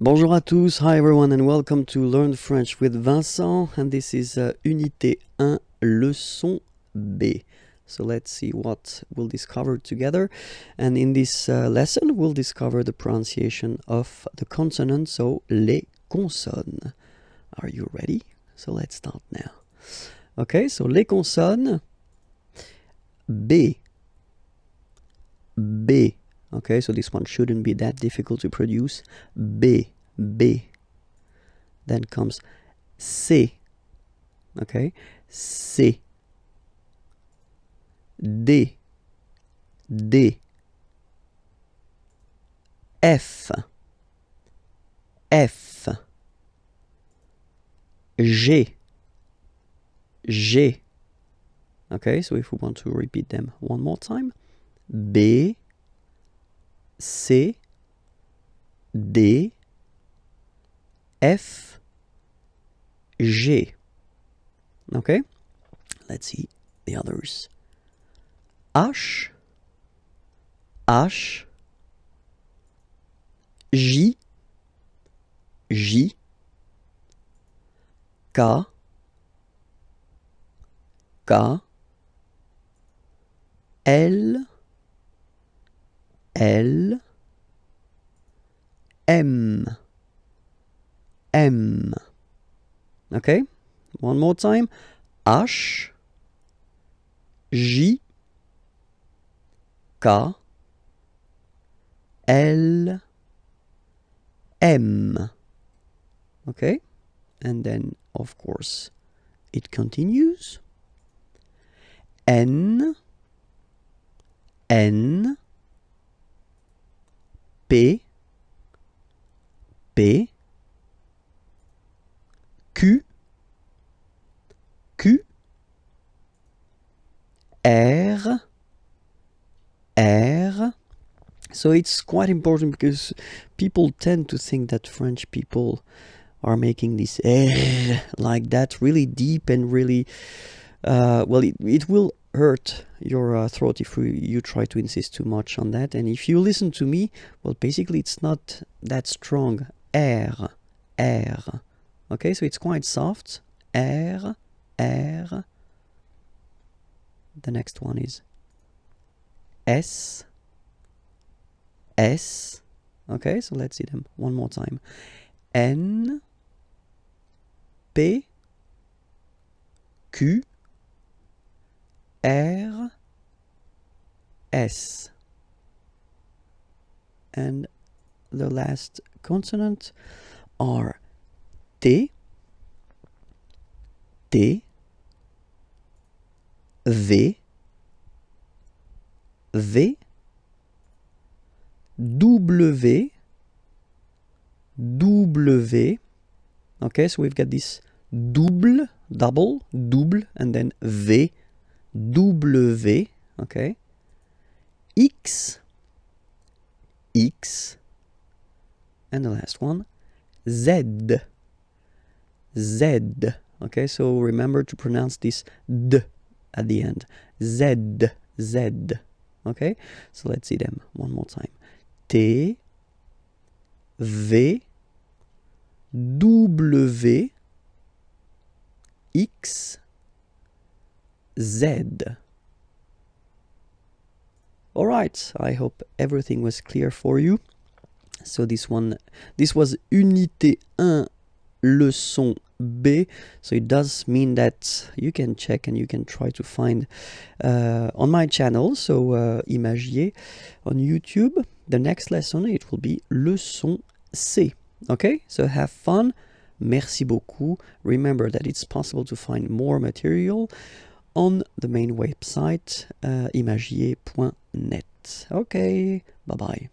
Bonjour à tous, hi everyone and welcome to Learn French with Vincent, and this is Unité 1, Leçon B. So let's see what we'll discover together, and in this lesson we'll discover the pronunciation of the consonants, so les consonnes. Are you ready? So let's start now. Okay, so les consonnes, B, B. Okay, so this one shouldn't be that difficult to produce. B, B. Then comes C. Okay, C. D, D. F, F. G, G. Okay, so if we want to repeat them one more time, B, C, D, F, G. Okay, let's see the others. H, H, J, J, K, K, L, L, M, M. Okay, one more time. H, J, K, L, M. Okay, and then of course it continues. N, N, P, P, Q, Q, R, R. So it's quite important because people tend to think that French people are making this R like that, really deep and really, well, it will hurt your throat if you try to insist too much on that. And if you listen to me, well, basically it's not that strong. R, R. Okay, so it's quite soft. R, R. The next one is S, S. Okay, so let's see them one more time. N, P, Q, R, S. And the last consonant are T, T, V, V, W, W. Okay, so we've got this double, and then V, W. Okay, X, X, and the last one, Z, Z. Okay, so remember to pronounce this D at the end. Z, Z. Okay, so let's see them one more time. T, V, W, X, Z. All right, I hope everything was clear for you. So this was Unité 1, Leçon B. So it does mean that you can check and you can try to find on my channel, so Imagier on YouTube. The next lesson, it will be Leçon C. Okay, so have fun. Merci beaucoup. Remember that it's possible to find more material on the main website, imagier.net. Okay, bye-bye.